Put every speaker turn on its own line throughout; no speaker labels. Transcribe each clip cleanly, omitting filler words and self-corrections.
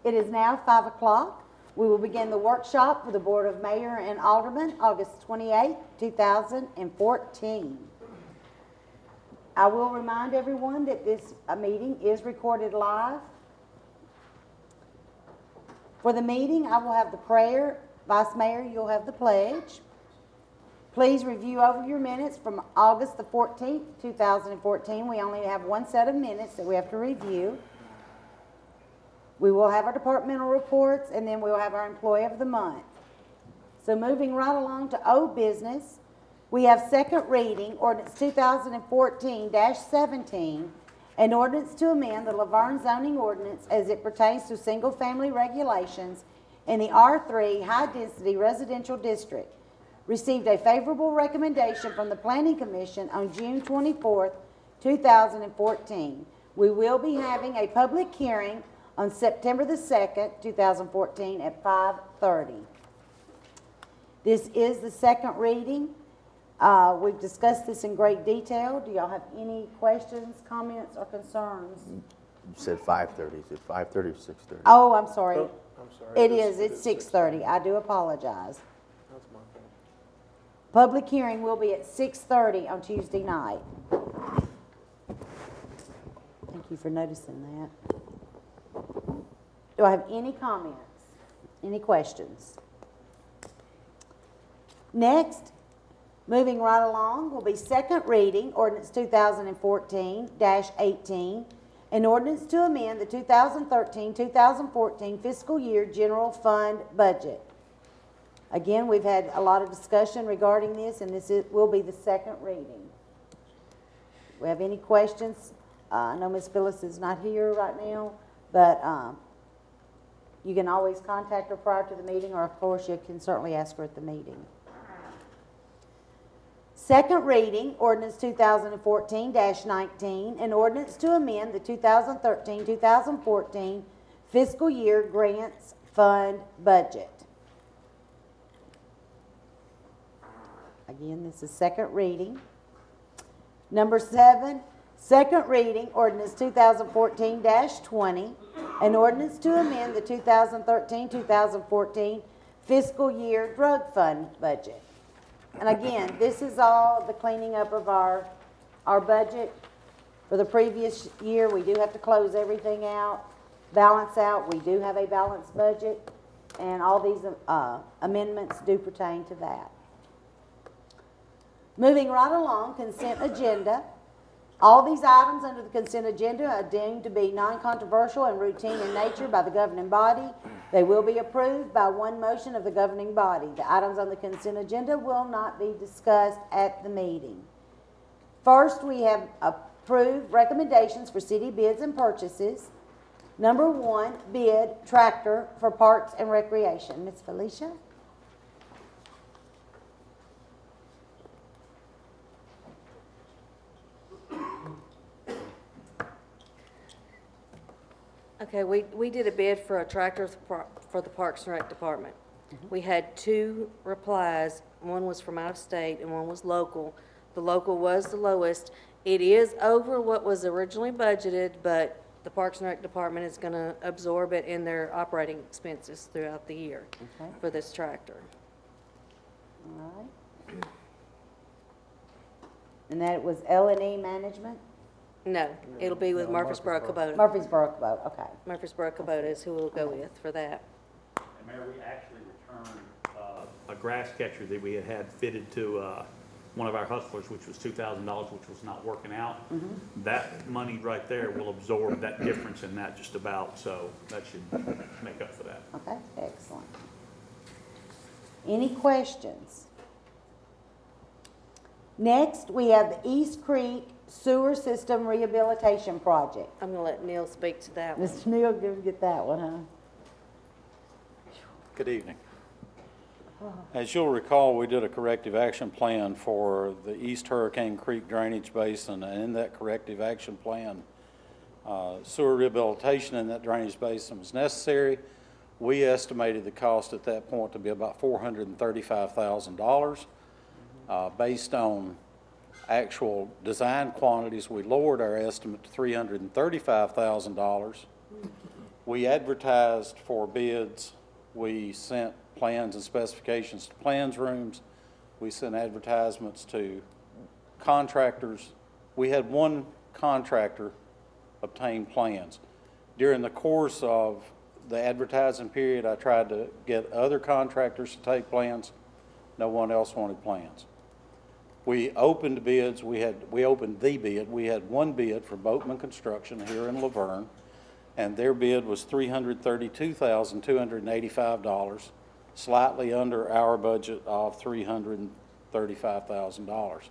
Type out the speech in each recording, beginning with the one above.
It is now 5 o'clock. We will begin the workshop for the Board of Mayor and Aldermen, August 28, 2014. I will remind everyone that this meeting is recorded live. For the meeting, I will have the prayer. Vice Mayor, you'll have the pledge. Please review over your minutes from August the 14th, 2014. We only have one set of minutes that we have to review. We will have our departmental reports, and then we will have our employee of the month. So moving right along to old business, we have second reading, ordinance 2014-17, an ordinance to amend the Laverne zoning ordinance as it pertains to single-family regulations in the R3 high-density residential district. Received a favorable recommendation from the Planning Commission on June 24th, 2014. We will be having a public hearing on September the 2nd, 2014 at 5:30. This is the second reading. We've discussed this in great detail. Do y'all have any questions, comments, or concerns?
You said 5:30. Is it 5:30 or 6:30?
Oh, I'm sorry.
Oh, I'm sorry.
It's 6:30. I do apologize.
That's my fault.
Public hearing will be at 6:30 on Tuesday night. Thank you for noticing that. Do I have any comments? Any questions? Next, moving right along, will be second reading, ordinance 2014-18, an ordinance to amend the 2013-2014 fiscal year general fund budget. Again, we've had a lot of discussion regarding this, and will be the second reading. Do we have any questions? I know Ms. Phyllis is not here right now, but you can always contact her prior to the meeting, or of course you can certainly ask her at the meeting. Second reading, ordinance 2014-19, an ordinance to amend the 2013-2014 fiscal year grants fund budget. Again, this is second reading. Number 7, second reading, ordinance 2014-20, an ordinance to amend the 2013-2014 fiscal year drug fund budget. And again, this is all the cleaning up of our budget. For the previous year, we do have to close everything out, balance out. We do have a balanced budget, and all these amendments do pertain to that. Moving right along, consent agenda. All these items under the consent agenda are deemed to be non-controversial and routine in nature by the governing body. They will be approved by one motion of the governing body. The items on the consent agenda will not be discussed at the meeting. First, we have approved recommendations for city bids and purchases. Number 1, bid tractor for Parks and Recreation. Ms. Felicia?
Okay, we did a bid for a tractor for the Parks and Rec Department. We had 2 replies. One was from out of state and one was local. The local was the lowest. It is over what was originally budgeted, but the Parks and Rec Department is going to absorb it in their operating expenses throughout the year for this tractor.
All right. And that was L&E Management?
No, it'll be with Murfreesboro Kubota.
Murfreesboro Kubota, okay.
Murfreesboro Kubota is who we'll go with for that.
And Mayor, we actually returned a grass catcher that we had fitted to one of our hustlers, which was $2,000, which was not working out. That money right there will absorb that difference in that just about, so that should make up for that.
Okay, excellent. Any questions? Next, we have the East Creek Sewer System Rehabilitation Project.
I'm going to let Neil speak to that one.
Mr. Neal, didn't get that one, huh?
Good evening. As you'll recall, we did a corrective action plan for the East Hurricane Creek Drainage Basin, and in that corrective action plan, sewer rehabilitation in that drainage basin was necessary. We estimated the cost at that point to be about $435,000. Based on actual design quantities, we lowered our estimate to $335,000. We advertised for bids. We sent plans and specifications to plans rooms. We sent advertisements to contractors. We had one contractor obtain plans. During the course of the advertising period, I tried to get other contractors to take plans. No one else wanted plans. We opened bids. We opened the bid. We had one bid for Boatman Construction here in Laverne, and their bid was $332,285, slightly under our budget of $335,000.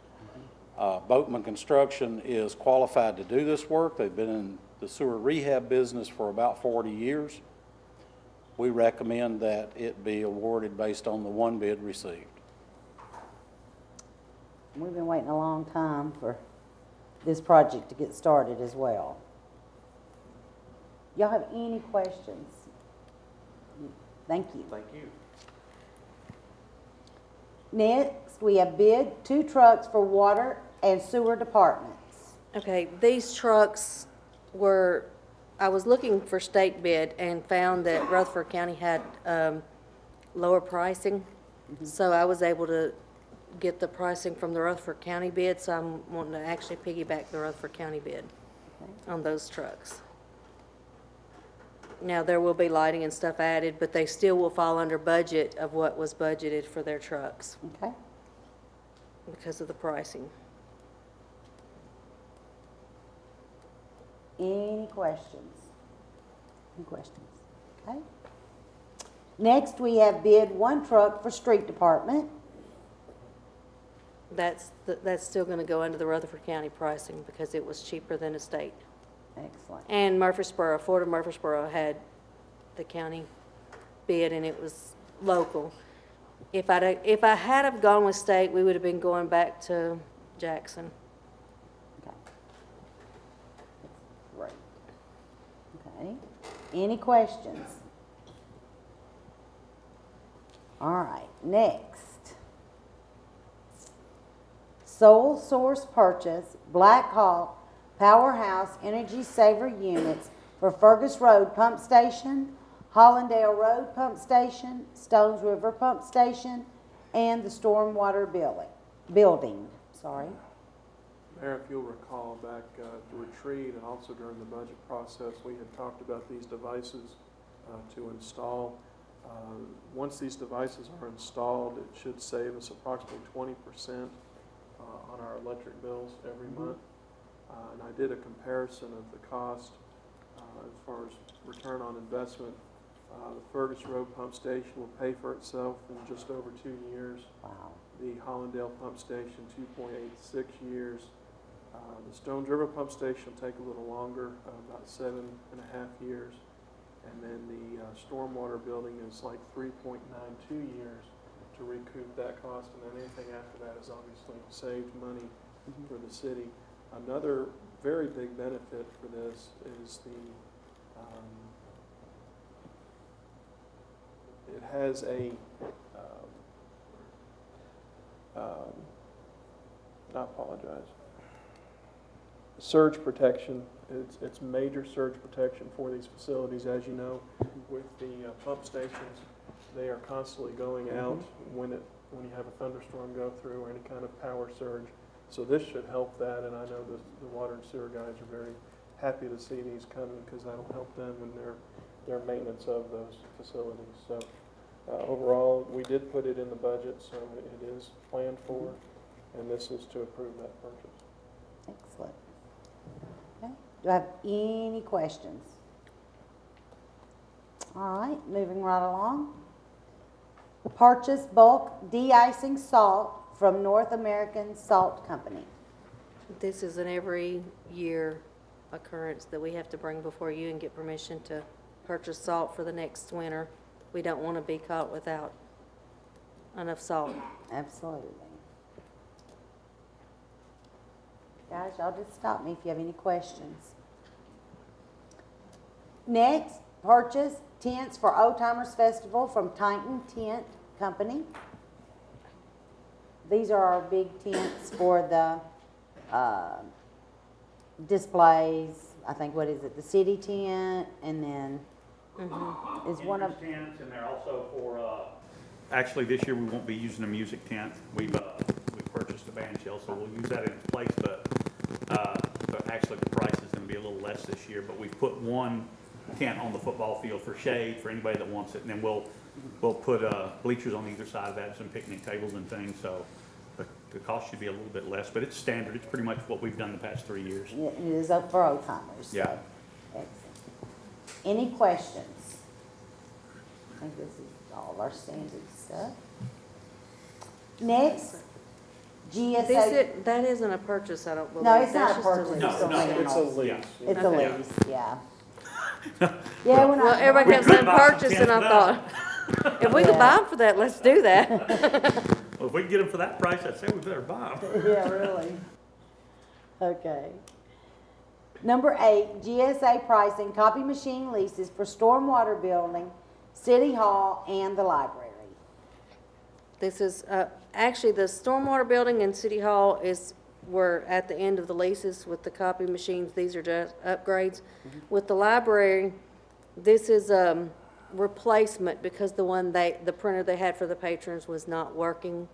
Boatman Construction is qualified to do this work. They've been in the sewer rehab business for about 40 years. We recommend that it be awarded based on the one bid received.
We've been waiting a long time for this project to get started as well. Y'all have any questions? Thank you.
Thank you.
Next, we have bid 2 trucks for water and sewer departments.
Okay, these trucks were, I was looking for state bid and found that Rutherford County had lower pricing. So I was able to get the pricing from the Rutherford County bid, so I'm wanting to actually piggyback the Rutherford County bid on those trucks. Now, there will be lighting and stuff added, but they still will fall under budget of what was budgeted for their trucks
Okay.
because of the pricing.
Any questions? Any questions? Okay. Next, we have bid 1 truck for street department.
That's still gonna go under the Rutherford County pricing because it was cheaper than the state.
Excellent.
And Murfreesboro, Fort of Murfreesboro had the county bid and it was local. If I had have gone with state, we would have been going back to Jackson.
Okay. Great. Okay. Any questions? All right, next. Sole source purchase, Black Hawk Powerhouse Energy Saver units for Fergus Road Pump Station, Hollandale Road Pump Station, Stones River Pump Station, and the Stormwater Building. Sorry.
Mayor, if you'll recall back at the retreat and also during the budget process, we had talked about these devices to install. Once these devices are installed, it should save us approximately 20% on our electric bills every month. And I did a comparison of the cost as far as return on investment. The Fergus Road Pump Station will pay for itself in just over 2 years.
Wow.
The Hollandale Pump Station, 2.86 years. The Stones River Pump Station will take a little longer, about 7.5 years. And then the Stormwater Building is like 3.92 years to recoup that cost. And then anything after that is obviously saved money for the city. Another very big benefit for this is it has a surge protection. It's major surge protection for these facilities. As you know, with the pump stations, they are constantly going out when you have a thunderstorm go through or any kind of power surge. So this should help that, and I know the water and sewer guys are very happy to see these coming because that'll help them in their maintenance of those facilities. So overall, we did put it in the budget, so it is planned for, and this is to approve that purchase.
Excellent. Okay. Do I have any questions? All right, moving right along. Purchase bulk de-icing salt from North American Salt Company.
This is an every year occurrence that we have to bring before you and get permission to purchase salt for the next winter. We don't want to be caught without enough salt.
Absolutely. Guys, y'all just stop me if you have any questions. Next, purchase tents for Old Timers Festival from Titan Tent Company. These are our big tents for the displays. I think, what is it, the city tent, and then is one of,
Interest tents, and they're also for, actually, this year we won't be using a music tent. We've purchased a band shell, so we'll use that in its place, but actually the price is gonna be a little less this year, but we've put one tent on the football field for shade for anybody that wants it, and then we'll put, bleachers on either side of that, some picnic tables and things, so the cost should be a little bit less, but it's standard. It's pretty much what we've done the past 3 years.
it is up for old timers. So.
Yeah.
Excellent. Any questions? I think this is all of our standard stuff. Next, GSA.
That isn't a purchase, I don't believe.
No, it's
That's
not a
just
purchase.
lease.
It's a
No,
It's a
rental.
lease.
It's a
Okay.
lease, yeah. Yeah, we're
Well,
not.
everybody
We
kept
could
saying
buy some
purchase,
tents
and I
for
thought, if we could buy them for that, let's do that.
Well, if we can get them for that price, I'd say we better buy them.
Yeah, really. Okay. Number 8, GSA pricing, copy machine leases for stormwater building, City Hall, and the library.
This is, actually, the stormwater building and City Hall were at the end of the leases with the copy machines. These are just upgrades. With the library, this is replacement because the printer they had for the patrons was not working.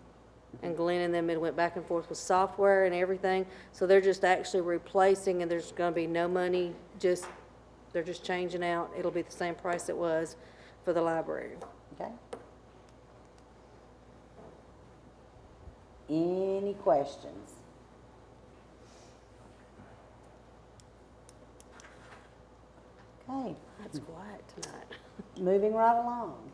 And Glenn and them, it went back and forth with software and everything. So they're just actually replacing, and there's gonna be no money, they're just changing out. It'll be the same price it was for the library.
Okay? Any questions? Okay,
That's quiet tonight.
moving right along.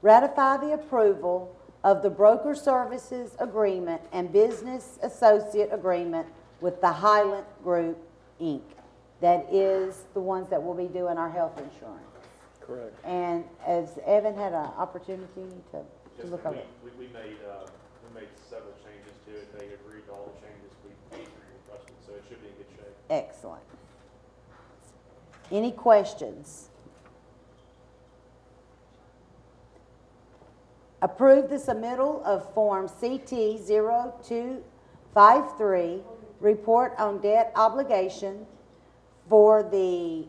Ratify the approval of the broker services agreement and business associate agreement with the Highland Group, Inc. That is the ones that will be doing our health insurance.
Correct.
And as Evan had an opportunity to look over.
We made several changes to it. They agreed to all the changes we requested, so it should be in good shape.
Excellent. Any questions? Approve the submittal of Form CT 0253, report on debt obligation for the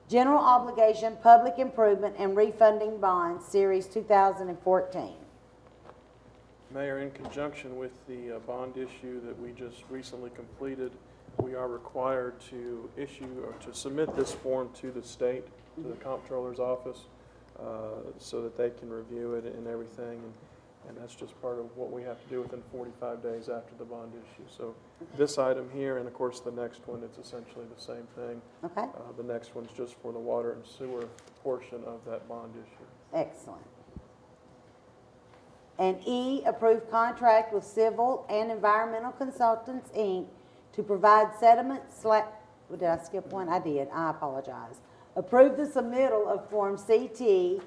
general obligation, public improvement, and refunding bonds, Series 2014.
Mayor, in conjunction with the bond issue that we just recently completed, we are required to issue or to submit this form to the state, to the comptroller's office, so that they can review it and everything. And that's just part of what we have to do within 45 days after the bond issue. So this item here, and of course the next one, it's essentially the same thing.
Okay?
The next one's just for the water and sewer portion of that bond issue.
Excellent. And E, approve contract with Civil and Environmental Consultants, Inc. to provide sediment did I skip one? I did. I apologize. Approve the submittal of Form CT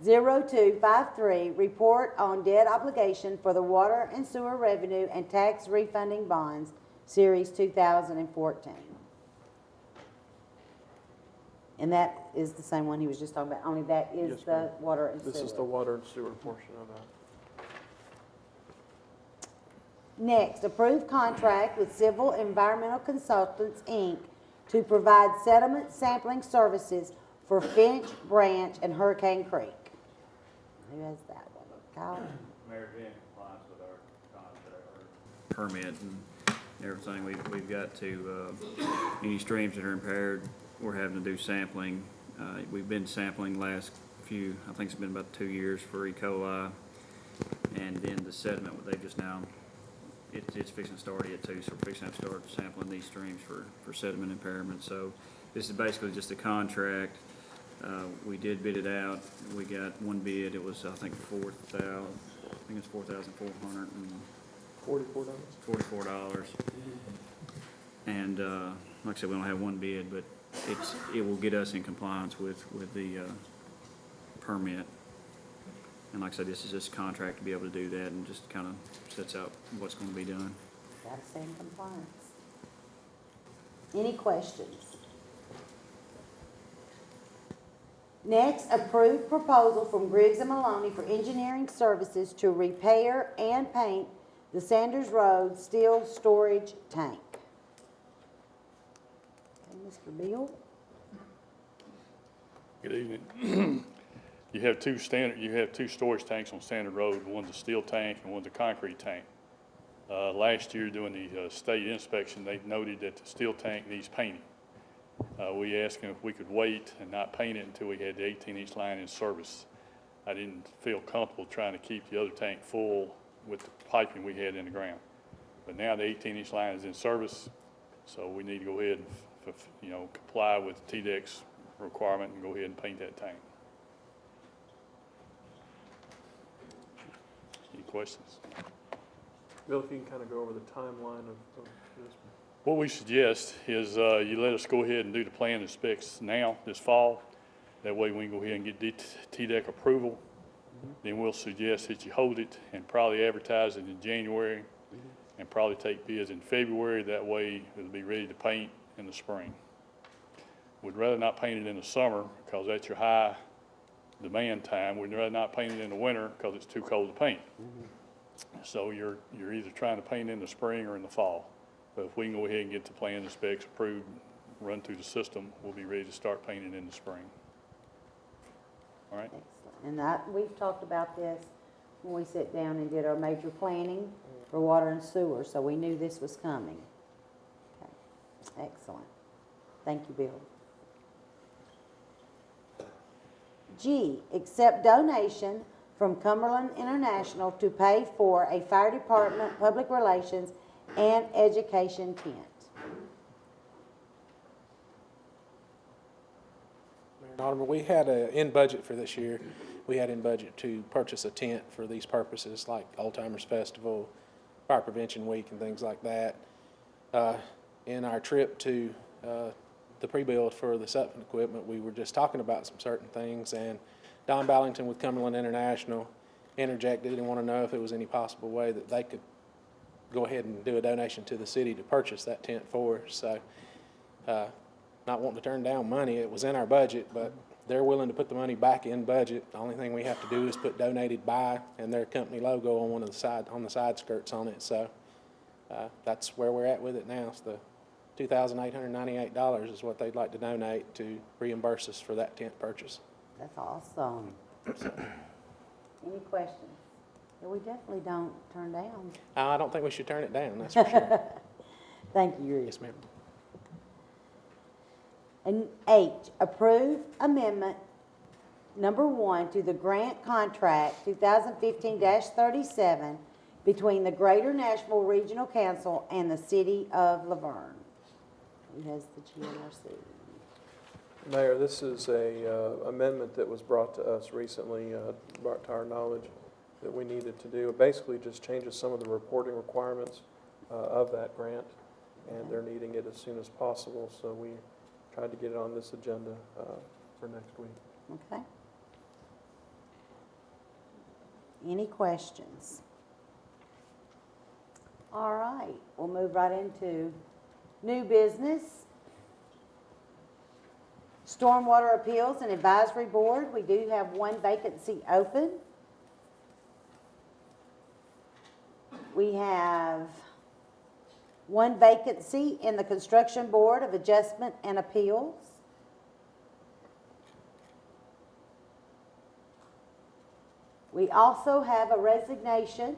0253, report on debt obligation for the water and sewer revenue and tax refunding bonds, Series 2014. And that is the same one he was just talking about, only that is
Yes,
the
ma'am.
water and sewer.
This is the water and sewer portion of that.
Next, approve contract with Civil Environmental Consultants, Inc. to provide sediment sampling services for Finch Branch and Hurricane Creek. Who has that one? Kyle?
Mayor, be in compliance with our contract, our permit and everything. We've got to, any streams that are impaired, we're having to do sampling. We've been sampling last few, I think it's been about 2 years for E. coli. And then the sediment, they just now, it's fixing to start it too, so we're fixing to start sampling these streams for sediment impairment. So this is basically just a contract. We did bid it out. We got one bid. It was, I think, $4,444.
$44.
And like I said, we only have one bid, but it will get us in compliance with the permit. And like I said, this is just a contract to be able to do that, and just kind of sets out what's going to be done.
Gotta stay in compliance. Any questions? Next, approve proposal from Griggs and Maloney for engineering services to repair and paint the Sanders Road steel storage tank. Okay, Mr. Beal?
Good evening. You have two storage tanks on Standard Road. One's a steel tank and one's a concrete tank. Last year during the state inspection, they noted that the steel tank needs painting. We asked them if we could wait and not paint it until we had the 18-inch line in service. I didn't feel comfortable trying to keep the other tank full with the piping we had in the ground. But now the 18-inch line is in service, so we need to go ahead and comply with TDEC's requirement and go ahead and paint that tank. Any questions?
Bill, if you can kind of go over the timeline of this.
What we suggest is you let us go ahead and do the plan and specs now, this fall. That way we can go ahead and get TDEC approval. Then we'll suggest that you hold it and probably advertise it in January and probably take bids in February. That way it'll be ready to paint in the spring. We'd rather not paint it in the summer because that's your high demand time. We'd rather not paint it in the winter because it's too cold to paint. So you're either trying to paint in the spring or in the fall. But if we can go ahead and get the plan and specs approved, run through the system, we'll be ready to start painting in the spring. All right?
Excellent. And we've talked about this when we sat down and did our major planning for water and sewer, so we knew this was coming. Okay. Excellent. Thank you, Bill. G, accept donation from Cumberland International to pay for a fire department, public relations, and education tent.
Mayor and Alderman, we had in budget for this year, we had in budget to purchase a tent for these purposes like Old Timers Festival, Fire Prevention Week, and things like that. In our trip to the pre-build for the Sutphen equipment, we were just talking about some certain things, and Don Ballington with Cumberland International interjected and wanted to know if there was any possible way that they could go ahead and do a donation to the city to purchase that tent for us. So not wanting to turn down money, it was in our budget, but they're willing to put the money back in budget. The only thing we have to do is put donated by and their company logo on one of the side skirts on it. So that's where we're at with it now. It's the $2,898 is what they'd like to donate to reimburse us for that tent purchase.
That's awesome. Any questions? Yeah, we definitely don't turn down.
I don't think we should turn it down, that's for sure.
Thank you, Reed.
Yes, ma'am.
And H, approve amendment number 1 to the grant contract 2015-37 between the Greater Nashville Regional Council and the City of Laverne. Who has the GNRC?
Mayor, this is a amendment that was brought to us recently, brought to our knowledge that we needed to do. It basically just changes some of the reporting requirements of that grant, and they're needing it as soon as possible, so we tried to get it on this agenda for next week.
Okay. Any questions? All right, we'll move right into new business. Stormwater Appeals and Advisory Board, we do have one vacancy open. We have one vacancy in the Construction Board of Adjustment and Appeals. We also have a resignation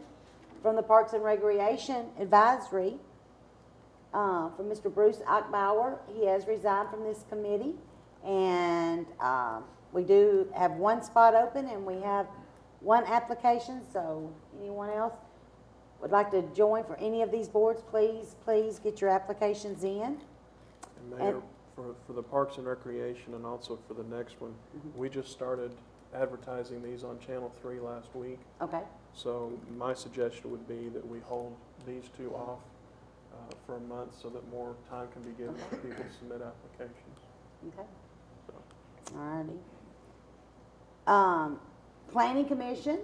from the Parks and Recreation Advisory from Mr. Bruce Achbauer. He has resigned from this committee. And we do have one spot open and we have one application, so anyone else would like to join for any of these boards, please get your applications in.
And Mayor, for the Parks and Recreation and also for the next one, we just started advertising these on Channel 3 last week.
Okay.
So my suggestion would be that we hold these two off for a month so that more time can be given for people to submit applications.
Okay. All righty. Planning Commission,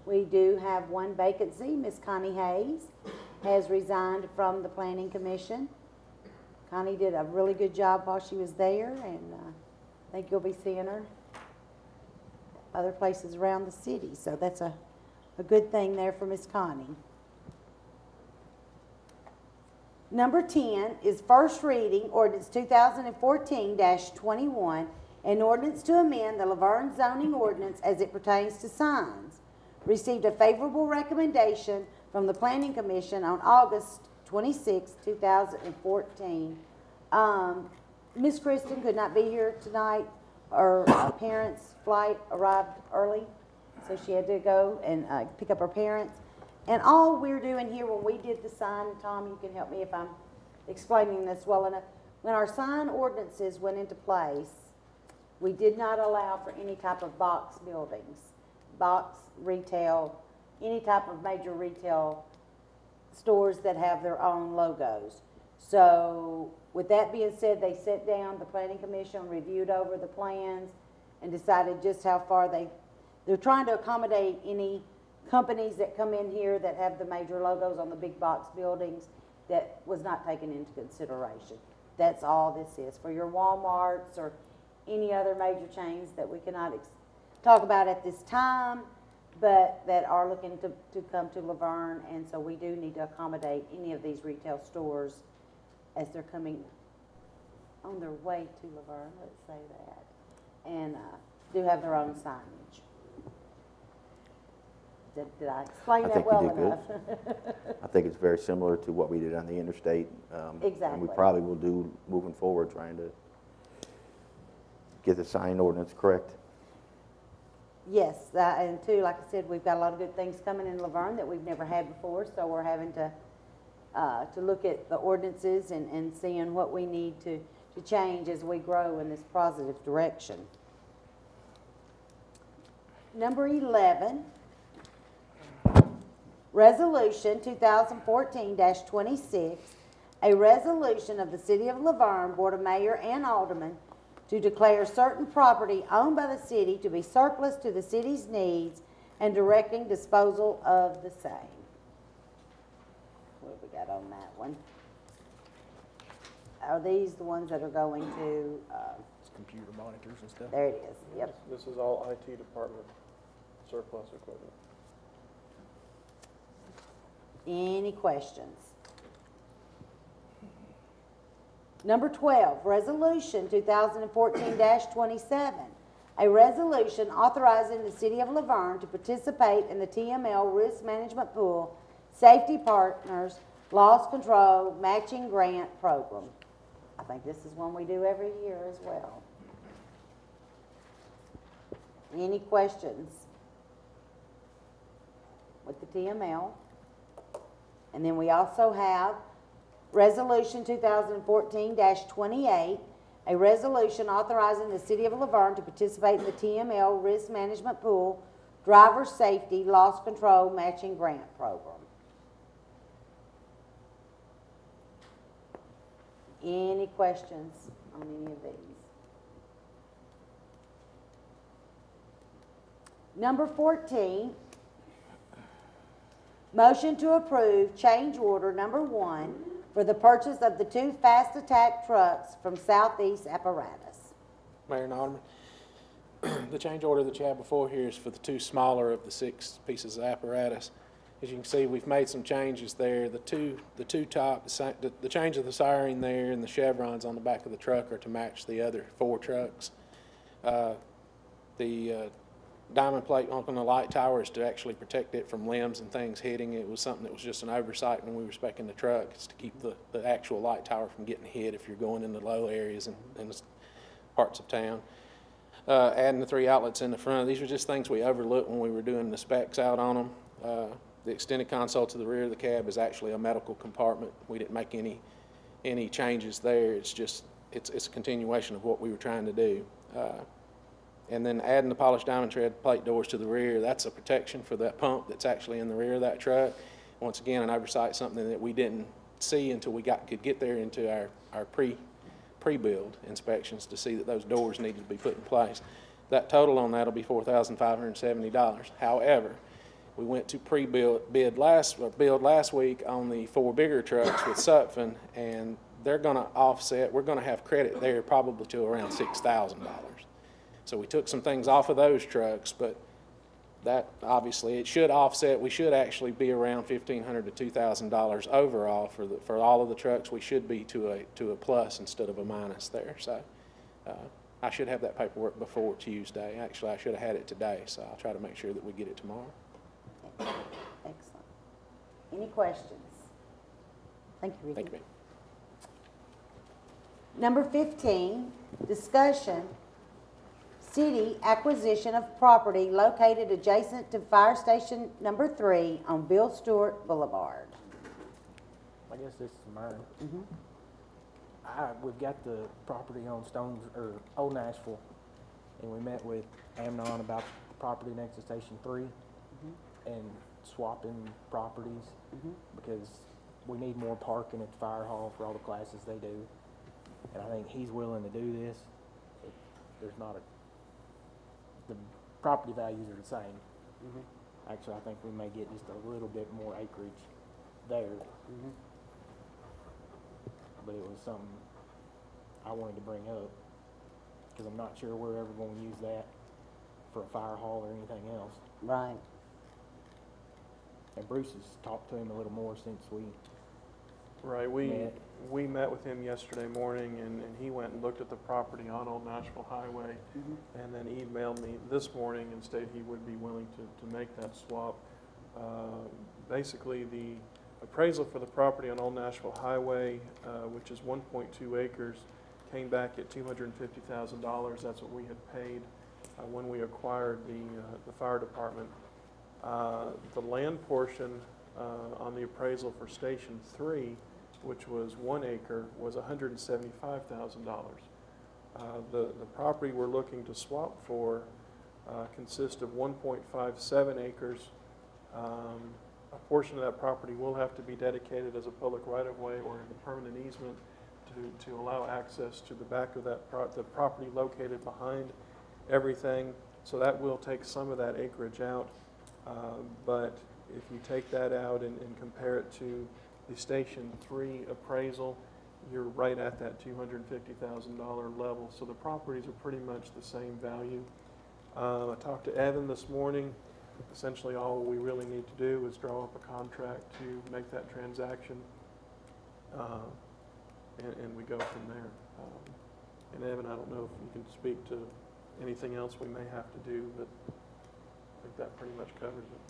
we do have one vacancy. Miss Connie Hayes has resigned from the Planning Commission. Connie did a really good job while she was there, and I think you'll be seeing her other places around the city. So that's a good thing there for Miss Connie. Number 10 is first reading, ordinance 2014-21, An ordinance to amend the Laverne zoning ordinance as it pertains to signs. Received a favorable recommendation from the Planning Commission on August 26, 2014. Ms. Kristen could not be here tonight. Her parents' flight arrived early, so she had to go and pick up her parents. And all we're doing here when we did the sign, Tom, you can help me if I'm explaining this well enough. When our sign ordinances went into place, we did not allow for any type of box buildings, box retail, any type of major retail stores that have their own logos. So with that being said, they sat down, the Planning Commission reviewed over the plans and decided just how far they're trying to accommodate any companies that come in here that have the major logos on the big box buildings. That was not taken into consideration. That's all this is. For your Walmarts or any other major chains that we cannot talk about at this time, but that are looking to come to Laverne, and so we do need to accommodate any of these retail stores as they're coming on their way to Laverne, let's say that, and do have their own signage. Did I explain that well enough?
I think it's very similar to what we did on the interstate.
Exactly.
And we probably will do moving forward, trying to get the sign ordinance correct.
Yes, and too, like I said, we've got a lot of good things coming in Laverne that we've never had before, so we're having to look at the ordinances and seeing what we need to change as we grow in this positive direction. Number 11, Resolution 2014-26, a resolution of the City of Laverne, Board of Mayor and Aldermen, to declare certain property owned by the city to be surplus to the city's needs and directing disposal of the same. What have we got on that one? Are these the ones that are going to,
Computer monitors and stuff.
there it is, yep.
This is all IT department surplus equipment.
Any questions? Number 12, Resolution 2014-27, a resolution authorizing the City of Laverne to participate in the TML Risk Management Pool Safety Partners Loss Control Matching Grant Program. I think this is one we do every year as well. Any questions with the TML? And then we also have Resolution 2014-28, a resolution authorizing the City of Laverne to participate in the TML Risk Management Pool Driver Safety Loss Control Matching Grant Program. Any questions on any of these? Number 14, motion to approve change order number 1 for the purchase of the 2 fast attack trucks from Southeast Apparatus.
Mayor and Alderman, the change order that you have before here is for the 2 smaller of the 6 pieces of apparatus. As you can see, we've made some changes there. The two top, the change of the siren there and the chevrons on the back of the truck are to match the other 4 trucks. The diamond plate on the light tower is to actually protect it from limbs and things hitting. It was something that was just an oversight when we were speccing the truck. It's to keep the actual light tower from getting hit if you're going into low areas and parts of town. Adding the 3 outlets in the front. These are just things we overlooked when we were doing the specs out on them. The extended console to the rear of the cab is actually a medical compartment. We didn't make any changes there. It's just, it's a continuation of what we were trying to do. And then adding the polished diamond tread plate doors to the rear, that's a protection for that pump that's actually in the rear of that truck. Once again, an oversight, something that we didn't see until we could get there into our pre-build inspections to see that those doors needed to be put in place. That total on that will be $4,570. However, we went to build last week on the 4 bigger trucks with Sutphen, and they're going to offset. We're going to have credit there probably to around $6,000. So we took some things off of those trucks, but that obviously it should offset. We should actually be around $1,500 to $2,000 overall for all of the trucks. We should be to a plus instead of a minus there. So I should have that paperwork before Tuesday. Actually, I should have had it today, so I'll try to make sure that we get it tomorrow.
Excellent. Any questions? Thank you, Ricky.
Thank you, ma'am.
Number 15, discussion, city acquisition of property located adjacent to Fire Station Number 3 on Bill Stewart Boulevard.
I guess this is mine. We've got the property on Stones, or Old Nashville, and we met with Amnon about the property next to Station 3 and swapping properties because we need more parking at the fire hall for all the classes they do. And I think he's willing to do this. There's not the property values are the same. Actually, I think we may get just a little bit more acreage there. But it was something I wanted to bring up because I'm not sure we're ever going to use that for a fire hall or anything else.
Right.
And Bruce has talked to him a little more since we
Right,
met.
we met with him yesterday morning, and he went and looked at the property on Old Nashville Highway, and then emailed me this morning and stated he would be willing to make that swap. Basically, the appraisal for the property on Old Nashville Highway, which is 1.2 acres, came back at $250,000. That's what we had paid when we acquired the fire department. The land portion on the appraisal for Station 3, which was 1 acre, was $175,000. The property we're looking to swap for consists of 1.57 acres. A portion of that property will have to be dedicated as a public right-of-way or in a permanent easement to allow access to the back of that the property located behind everything. So that will take some of that acreage out. But if you take that out and compare it to the Station 3 appraisal, you're right at that $250,000 level. So the properties are pretty much the same value. I talked to Evan this morning. Essentially all we really need to do is draw up a contract to make that transaction, and we go from there. And Evan, I don't know if you can speak to anything else we may have to do, but I think that pretty much covers it.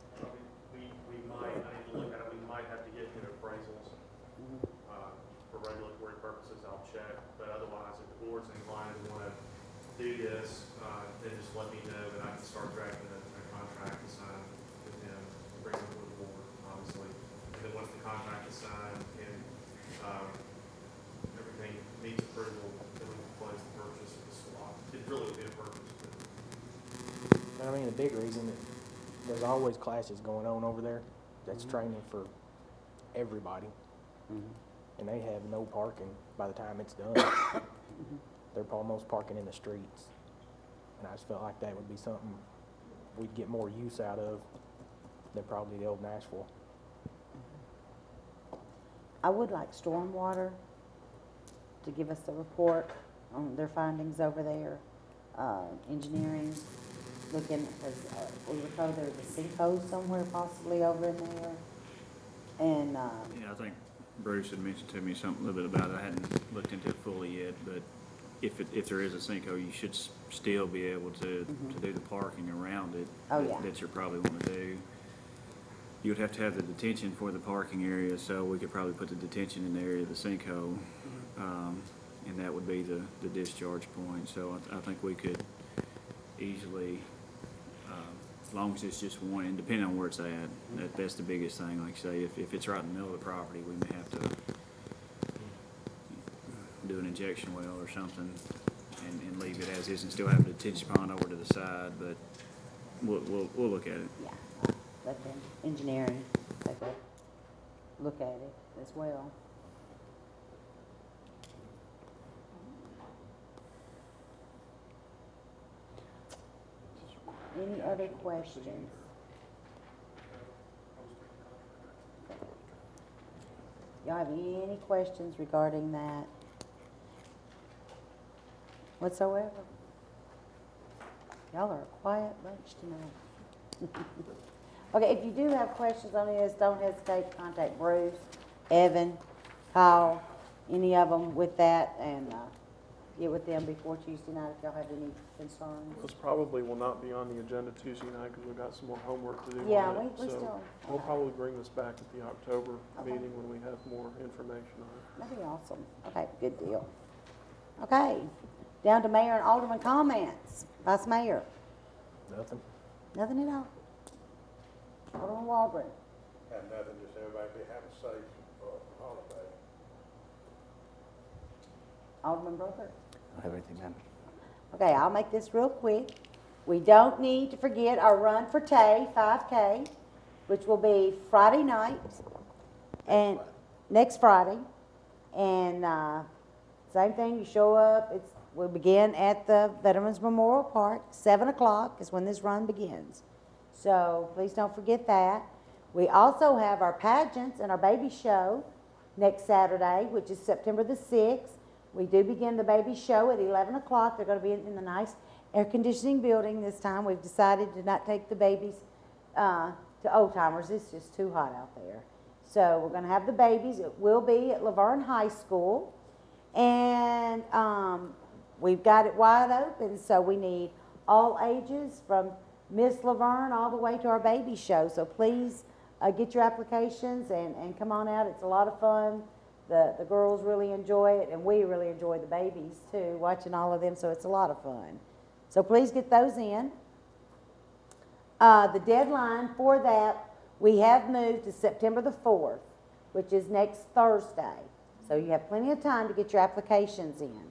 We might, I need to look at it, we might have to get new appraisals. For regulatory purposes, I'll check, but otherwise, if the board's inclined to want to do this, then just let me know that I can start drafting a contract to sign with him, bring it to the board, obviously. And then once the contract is signed and everything needs approval, then we can close the purchase of the swap. It really would be a purchase.
I mean, the big reason that there's always classes going on over there. That's training for everybody. And they have no parking by the time it's done. They're almost parking in the streets. And I just felt like that would be something we'd get more use out of than probably the Old Nashville.
I would like Stormwater to give us a report on their findings over there. Engineering, looking, because we were told there was a sinkhole somewhere possibly over in there. And,
Yeah, I think Bruce had mentioned to me something, a little bit about it. I hadn't looked into it fully yet, but if there is a sinkhole, you should still be able to do the parking around it.
Oh, yeah.
That you probably want to do. You would have to have the detention for the parking area, so we could probably put the detention in the area of the sinkhole. And that would be the discharge point. So I think we could easily, as long as it's just one, and depending on where it's at, that's the biggest thing. Like I say, if it's right in the middle of the property, we may have to do an injection well or something and leave it as is and still have a detention pond over to the side, but we'll look at it.
yeah, let them, engineering, take a look at it as well. Any other questions? Y'all have any questions regarding that whatsoever? Y'all are a quiet bunch tonight. Okay, if you do have questions on this, don't hesitate to contact Bruce, Evan, Kyle, any of them with that, and get with them before Tuesday night if y'all have any concerns.
This probably will not be on the agenda Tuesday night because we've got some more homework to do
Yeah,
on it.
we
So
still.
we'll probably bring this back at the October
Okay.
meeting when we have more information on it.
That'd be awesome. Okay, good deal. Okay, down to mayor and alderman comments. Vice mayor,
Nothing.
nothing at all. Alderman Waldron.
Have nothing, just everybody have a safe holiday.
Alderman Brother.
I don't have anything, ma'am.
Okay, I'll make this real quick. We don't need to forget our Run for Tay 5K, which will be Friday night and next Friday. And same thing, you show up. We'll begin at the Veterans Memorial Park. 7 o'clock is when this run begins. So please don't forget that. We also have our pageants and our baby show next Saturday, which is September the 6th. We do begin the baby show at 11 o'clock. They're going to be in the nice air conditioning building this time. We've decided to not take the babies to old timers. It's just too hot out there. So we're going to have the babies. It will be at Laverne High School. And we've got it wide open, so we need all ages from Miss Laverne all the way to our baby show. So please get your applications and come on out. It's a lot of fun. The girls really enjoy it, and we really enjoy the babies too, watching all of them, so it's a lot of fun. So please get those in. The deadline for that, we have moved to September the 4th, which is next Thursday. So you have plenty of time to get your applications in.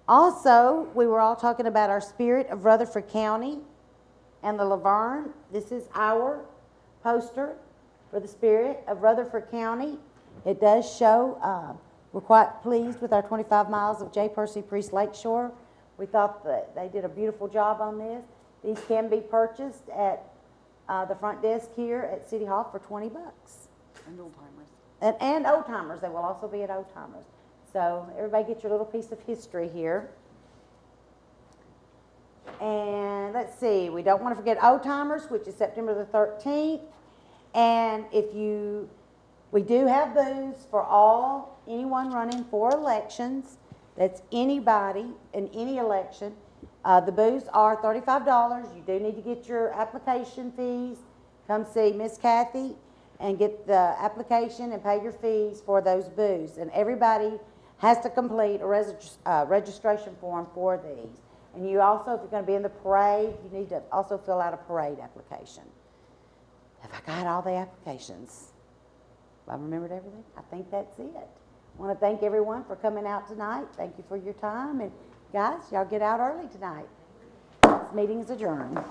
Also, we were all talking about our Spirit of Rutherford County and the Laverne. This is our poster for the Spirit of Rutherford County. It does show, we're quite pleased with our 25 miles of J. Percy Priest Lakeshore. We thought that they did a beautiful job on this. These can be purchased at the front desk here at City Hall for $20.
And old timers.
And old timers, they will also be at old timers. So everybody get your little piece of history here. And let's see, we don't want to forget old timers, which is September the 13th. And we do have booths for anyone running for elections. That's anybody in any election. The booths are $35. You do need to get your application fees. Come see Miss Kathy and get the application and pay your fees for those booths. And everybody has to complete a registration form for these. And you also, if you're going to be in the parade, you need to also fill out a parade application. Have I got all the applications? Have I remembered everything? I think that's it. I want to thank everyone for coming out tonight. Thank you for your time. And guys, y'all get out early tonight. This meeting is adjourned.